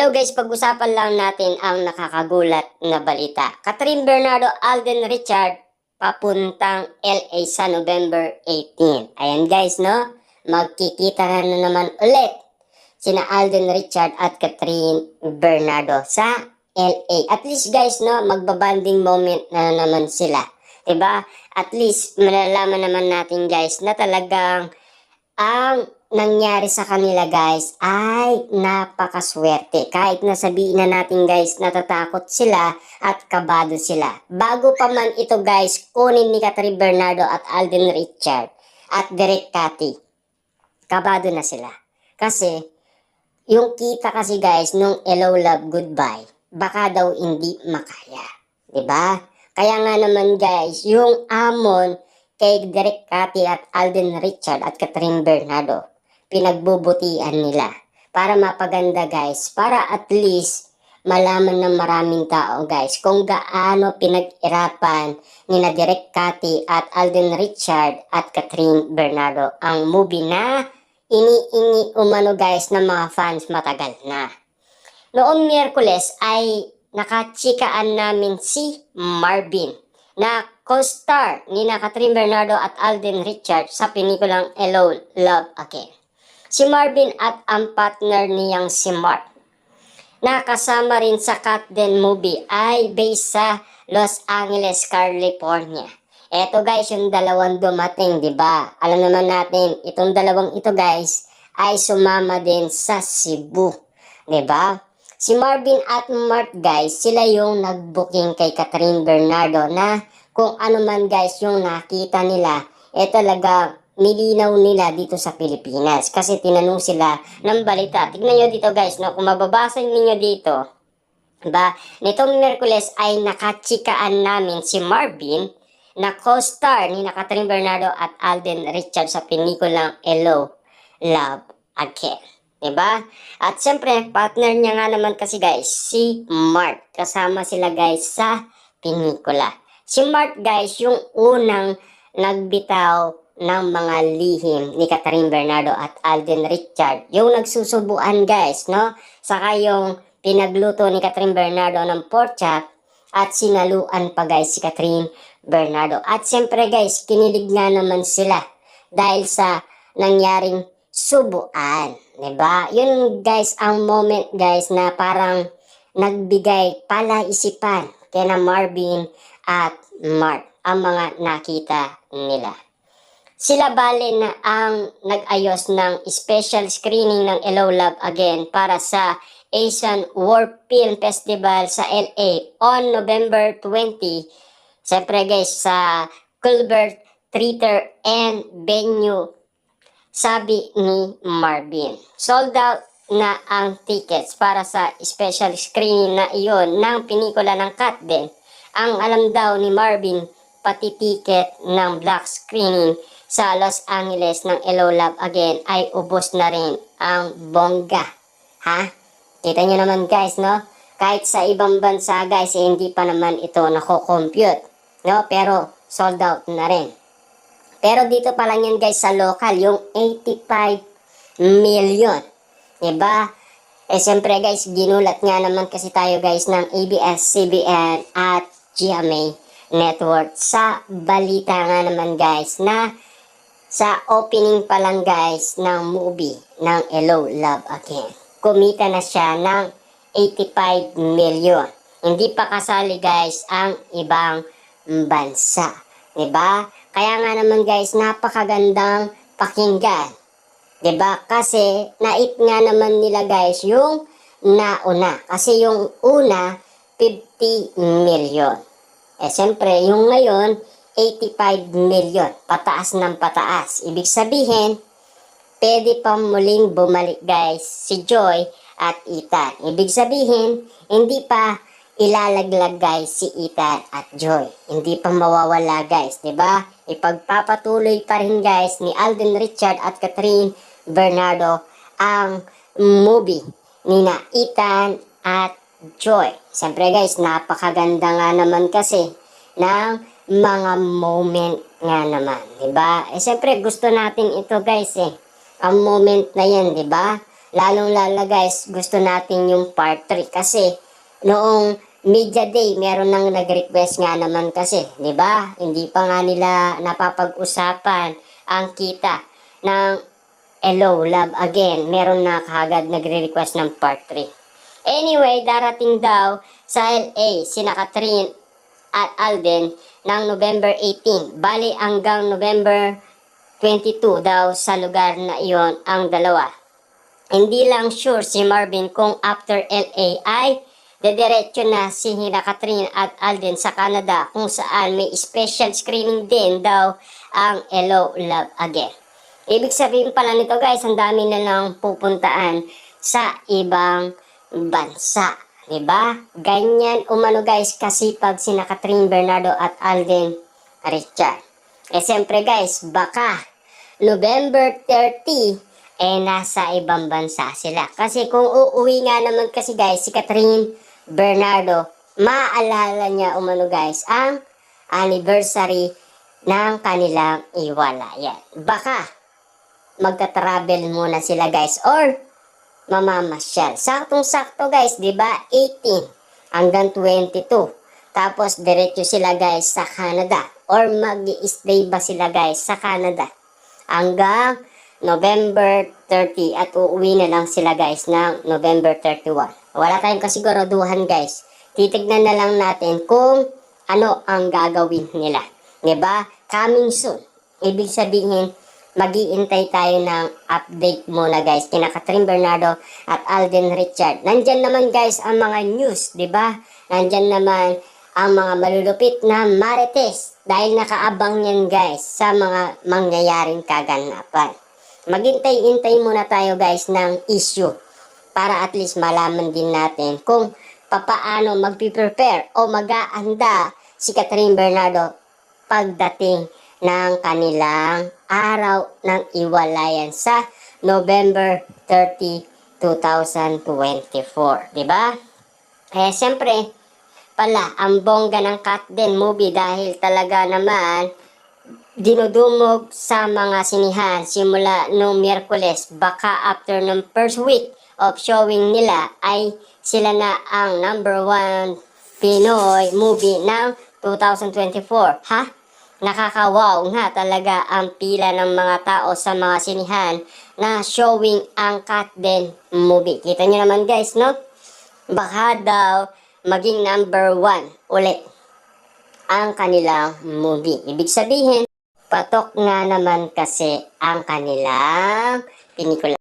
Ngayon guys, pag-usapan lang natin ang nakakagulat na balita. Catherine Bernardo, Alden Richard, papuntang LA sa November 18. Ayan guys, no? Magkikita na naman ulit sina Alden Richard at Catherine Bernardo sa LA. At least guys, no? Magbabanding moment na naman sila. Diba? At least malalaman naman natin guys na talagang ang nangyari sa kanila guys ay napakaswerte. Kahit na sabihin na natin guys natatakot sila at kabado sila. Bago pa man ito guys, kunin ni Catherine Bernardo at Alden Richard at Derek Cathy, kabado na sila. Kasi yung kita kasi guys nung Hello Love Goodbye, baka daw hindi makaya. Diba? Kaya nga naman guys, yung amon kay Derek Cathy at Alden Richard at Catherine Bernardo, pinagbubutian nila para mapaganda guys, para at least malaman ng maraming tao guys kung gaano pinag-irapan ni na Derek Cathy at Alden Richard at Catherine Bernardo ang movie na iniingi umano guys ng mga fans matagal na. Noong Miyerkules ay nakachikaan namin si Marvin na co-star ni na Catherine Bernardo at Alden Richard sa pelikulang Hello Love Again. Si Marvin at ang partner niyang si Mark na kasama rin sa Cat Den movie ay based sa Los Angeles, California. Eto guys, yung dalawang dumating, di ba? Alam naman natin, itong dalawang ito guys ay sumama din sa Cebu, di ba? Si Marvin at Mark guys, sila yung nag-booking kay Catherine Bernardo na kung ano man guys yung nakita nila, talaga nilinaw nila dito sa Pilipinas. Kasi tinanong sila ng balita. Tignan nyo dito guys, no? Kung mababasa ninyo dito, diba? Nitong Miyerkules ay nakachikaan namin si Marvin na co-star ni na Catherine Bernardo at Alden Richard sa pelikulang Hello Love Again. Diba? At siyempre, partner niya nga naman kasi guys, si Mark. Kasama sila guys sa pelikula. Si Mark guys, yung unang nagbitaw ng mga lihim ni Catherine Bernardo at Alden Richard. Yung nagsusubuan guys, no? Saka yung pinagluto ni Catherine Bernardo ng pork chop at sinaluan pa guys si Catherine Bernardo. At siyempre guys, kinilig nga naman sila dahil sa nangyaring subuan. Diba? Yun guys, ang moment guys na parang nagbigay palaisipan kay na Marvin at Mark ang mga nakita nila. Sila bale na ang nag-ayos ng special screening ng Hello Love Again para sa Asian World Film Festival sa LA on November 20. Siyempre guys, sa Culver Theater and Venue, sabi ni Marvin. Sold out na ang tickets para sa special screening na iyon ng pelikula ng Cat Den. Ang alam daw ni Marvin, pati ticket ng black screening sa Los Angeles ng Hello Love Again ay ubos na rin ang bongga. Ha? Kita nyo naman guys, no? Kahit sa ibang bansa guys, hindi pa naman ito nako-compute. No? Pero sold out na rin. Pero dito pa lang yan guys sa local, yung 85 million. Diba? Siyempre guys, ginulat nga naman kasi tayo guys ng ABS-CBN at GMA Network sa balita nga naman guys na sa opening pa lang guys ng movie ng Hello Love Again, kumita na siya ng 85 million. Hindi pa kasali guys ang ibang bansa. Diba? Kaya nga naman guys, napakagandang pakinggan. Diba? Kasi nait nga naman nila guys yung nauna. Kasi yung una, 50 million. Siyempre, yung ngayon, 85 million. Pataas ng pataas. Ibig sabihin, pwede pa muling bumalik guys si Joy at Ethan. Ibig sabihin, hindi pa ilalaglag guys si Ethan at Joy. Hindi pa mawawala guys, 'di ba? Ipagpapatuloy pa rin guys ni Alden Richard at Catherine Bernardo ang movie ni na Ethan at Joy. Siyempre guys, napakaganda nga naman kasi ng mga moment nga naman, 'di ba? Siyempre gusto natin ito guys ang moment na 'yan, 'di ba? Lalong-lalo guys, gusto natin yung part 3 kasi noong media day, meron nang nag-request nga naman kasi, di ba? Hindi pa nga nila napapag-usapan ang kita ng Hello, Love Again. Meron na kagad nagre-request ng part 3. Anyway, darating daw sa LA sina Catherine at Alden ng November 18. Bali hanggang November 22 daw sa lugar na iyon ang dalawa. Hindi lang sure si Marvin kung after LA ay dediretso na si Hina Catherine at Alden sa Canada kung saan may special screening din daw ang Hello, Love Again. Ibig sabihin pala nito guys, ang dami na lang pupuntaan sa ibang bansa. Diba? Ganyan umano guys kasipag sina Catherine Bernardo at Alden Richard. Siyempre guys, baka November 30 nasa ibang bansa sila. Kasi kung uuwi nga naman kasi guys, si Catherine Bernardo, maalala niya umano guys, ang anniversary ng kanilang iwalayan. Baka magta-travel muna sila guys or mamamasyal. Saktong-sakto guys, di ba? 18 hanggang 22. Tapos diretso sila guys sa Canada or mag-i-stay ba sila guys sa Canada hanggang November 30 at uuwi na lang sila guys ng November 31. Wala tayong kasiguraduhan guys. Titignan na lang natin kung ano ang gagawin nila. Diba? Coming soon. Ibig sabihin, mag-iintay tayo ng update muna guys kina Catherine Bernardo at Alden Richard. Nandyan naman guys ang mga news, diba? Nandyan naman ang mga malulupit na marites dahil nakaabang yan guys sa mga mangyayaring kaganapan. Maghintay-intay muna tayo guys ng issue para at least malaman din natin kung papaano magpiprepare o mag-aanda si Catherine Bernardo pagdating ng kanilang araw ng iwalayan sa November 30, 2024. Diba? Siyempre, pala, ang bongga ng Cut Den movie dahil talaga naman dinudumog sa mga sinihan simula noong Miyerkules. Baka after ng first week of showing nila ay sila na ang number 1 Pinoy movie ng 2024. Ha? Nakakawaw nga talaga ang pila ng mga tao sa mga sinihan na showing ang Cut Den movie. Kita nyo naman guys, no? Baka daw maging number 1 ulit ang kanilang movie. Ibig sabihin, patok nga naman kasi ang kanilang pelikula.